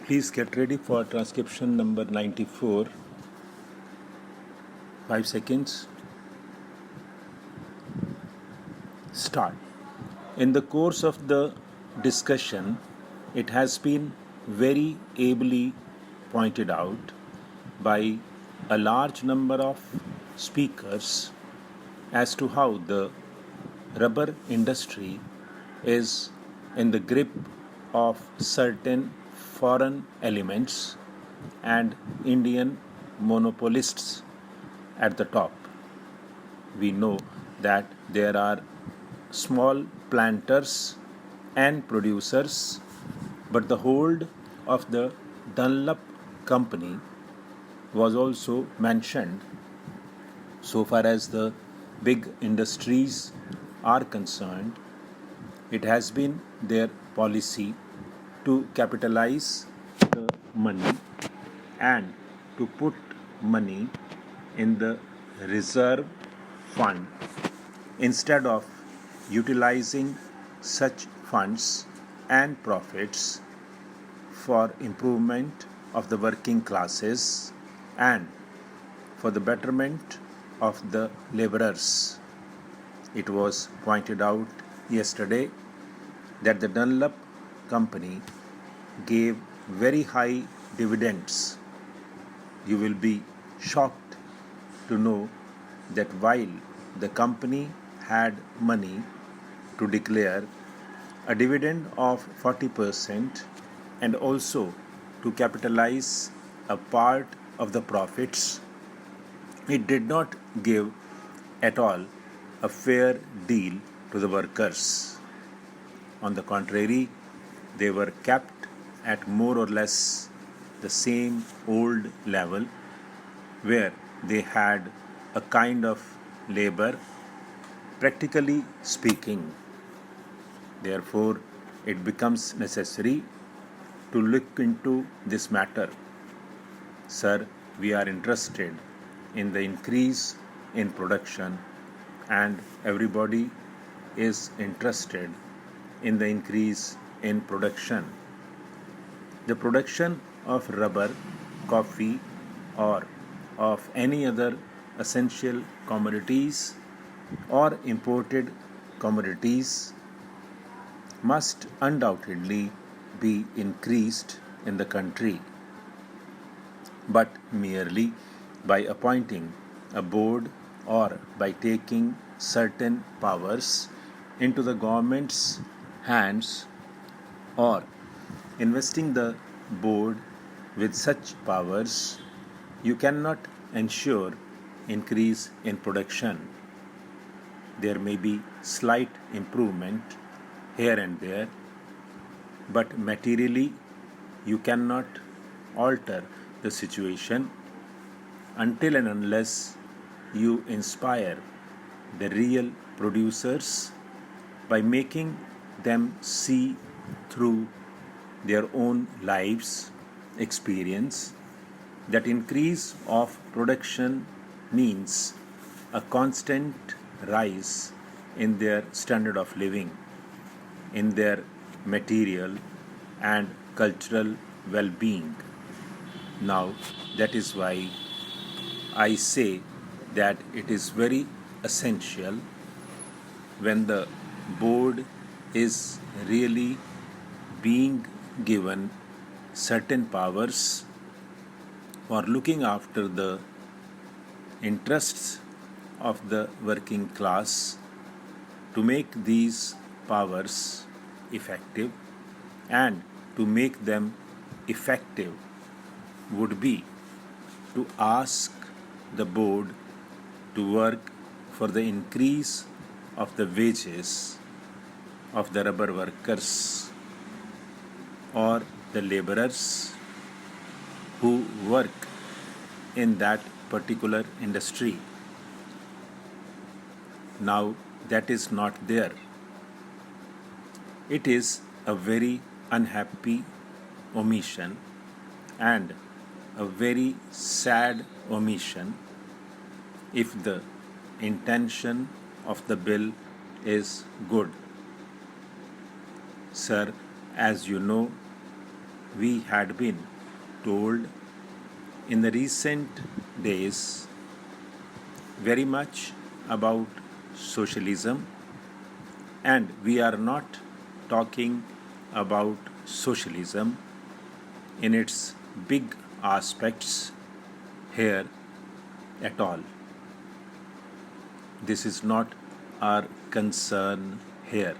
Please get ready for transcription number 94. 5 seconds. Start. In the course of the discussion, it has been very ably pointed out by a large number of speakers as to how the rubber industry is in the grip of certain foreign elements and Indian monopolists at the top. We know that there are small planters and producers, but the hold of the Dunlop company was also mentioned. So far as the big industries are concerned, it has been their policy to capitalize the money and to put money in the reserve fund instead of utilizing such funds and profits for improvement of the working classes and for the betterment of the laborers. It was pointed out yesterday that the Dunlop company gave very high dividends. You will be shocked to know that while the company had money to declare a dividend of 40% and also to capitalize a part of the profits, it did not give at all a fair deal to the workers. On the contrary, they were kept at more or less the same old level where they had a kind of labor, practically speaking. Therefore, it becomes necessary to look into this matter. Sir, we are interested in the increase in production and everybody is interested in the increase in production. The production of rubber, coffee, or of any other essential commodities or imported commodities must undoubtedly be increased in the country, but merely by appointing a board or by taking certain powers into the government's hands or investing the board with such powers, you cannot ensure increase in production. There may be slight improvement here and there, but materially you cannot alter the situation until and unless you inspire the real producers by making them see through their own lives experience that increase of production means a constant rise in their standard of living, in their material and cultural well-being. Now, that is why I say that it is very essential when the board is really being given certain powers for looking after the interests of the working class, to make these powers effective, and to make them effective would be to ask the board to work for the increase of the wages of the rubber workers or the laborers who work in that particular industry. Now, that is not there. It is a very unhappy omission and a very sad omission if the intention of the bill is good. Sir, as you know, we had been told in the recent days very much about socialism, and we are not talking about socialism in its big aspects here at all. This is not our concern here.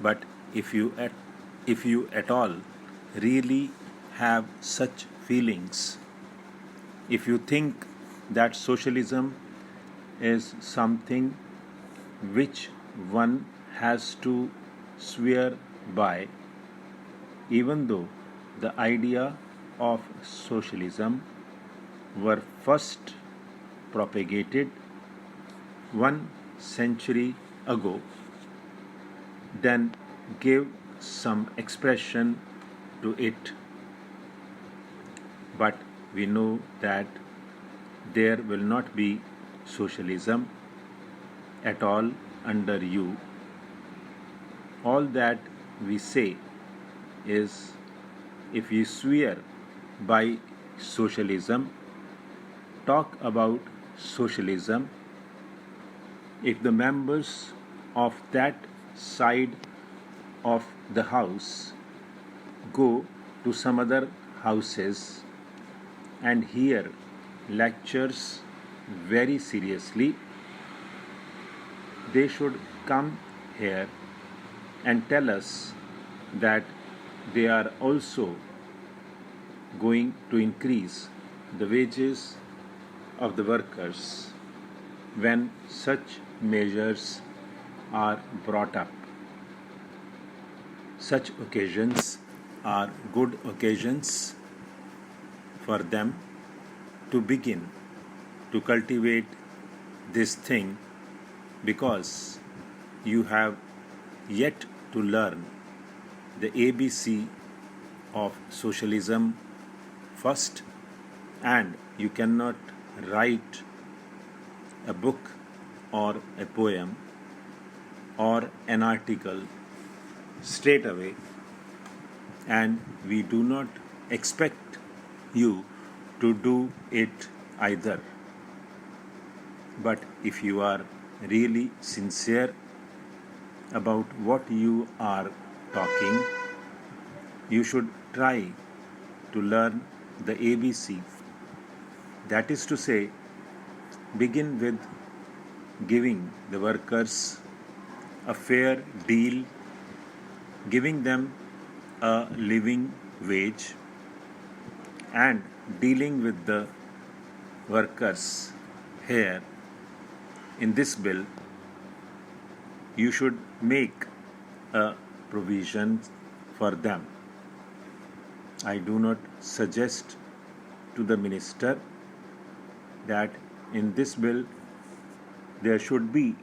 But if you at all really have such feelings, if you think that socialism is something which one has to swear by, even though the idea of socialism were first propagated 1 century ago, then give some expression to it. But we know that there will not be socialism at all under you. All that we say is, if you swear by socialism, talk about socialism, if the members of that side of the house go to some other houses and hear lectures very seriously, they should come here and tell us that they are also going to increase the wages of the workers when such measures are brought up. Such occasions are good occasions for them to begin to cultivate this thing, because you have yet to learn the ABC of socialism first, and you cannot write a book or a poem or an article straight away, and we do not expect you to do it either. But if you are really sincere about what you are talking, you should try to learn the ABC. That is to say, begin with giving the workers a fair deal, giving them a living wage, and dealing with the workers here in this bill. You should make a provision for them. I do not suggest to the minister that in this bill there should be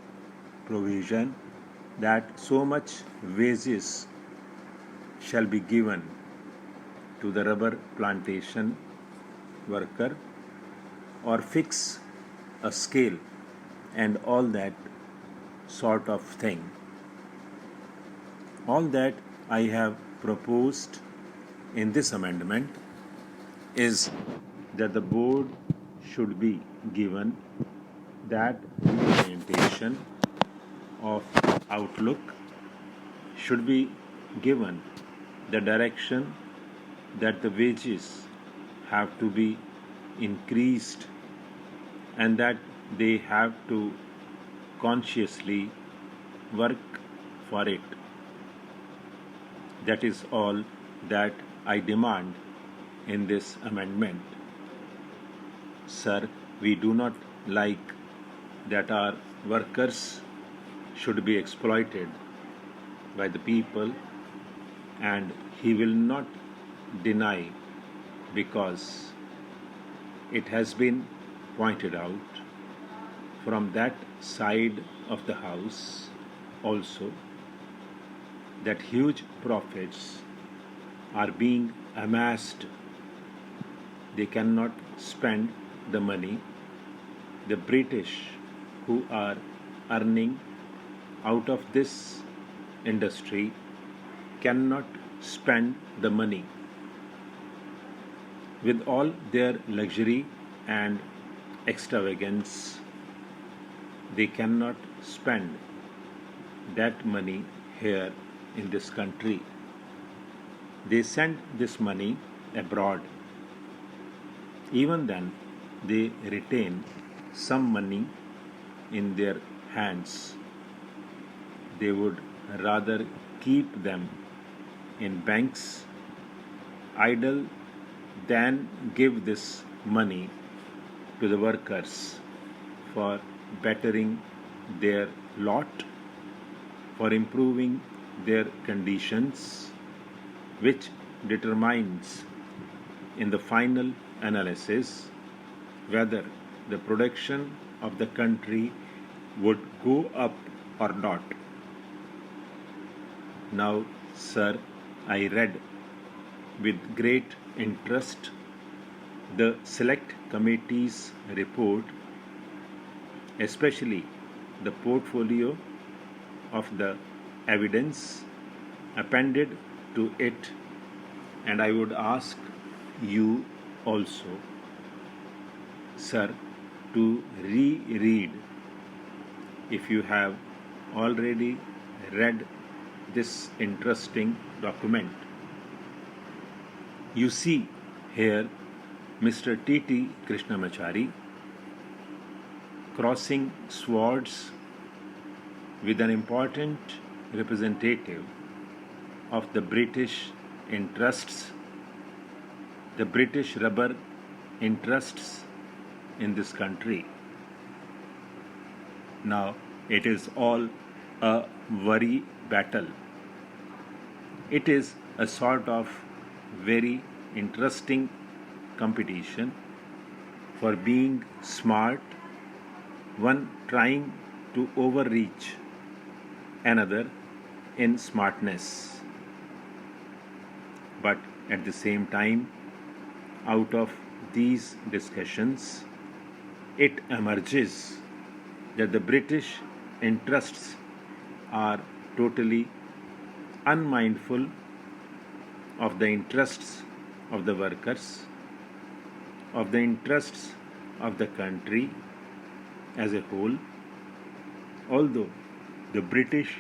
provision that so much wages shall be given to the rubber plantation worker, or fix a scale and all that sort of thing. All that I have proposed in this amendment is that the board should be given that reorientation of outlook, should be given the direction that the wages have to be increased and that they have to consciously work for it. That is all that I demand in this amendment. Sir, we do not like that our workers should be exploited by the people, and he will not deny, because it has been pointed out from that side of the house also that huge profits are being amassed. They cannot spend the money. The British, who are earning out of this industry, cannot spend the money. With all their luxury and extravagance, they cannot spend that money here in this country. They send this money abroad. Even then, they retain some money in their hands. They would rather keep them in banks idle than give this money to the workers for bettering their lot, for improving their conditions, which determines in the final analysis whether the production of the country would go up or not. Now, sir, I read with great interest the Select Committee's report, especially the portfolio of the evidence appended to it, and I would ask you also, sir, to reread if you have already read this interesting document. You see here Mr. T.T. Krishnamachari crossing swords with an important representative of the British interests, the British rubber interests in this country. Now, it is all a worry battle. It is a sort of very interesting competition for being smart, one trying to overreach another in smartness. But at the same time, out of these discussions, it emerges that the British interests are totally unmindful of the interests of the workers, of the interests of the country as a whole. Although the British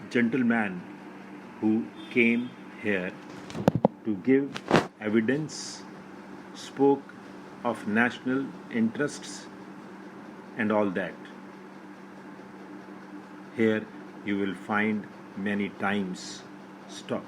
gentleman who came here to give evidence spoke of national interests and all that. Here you will find many times stop.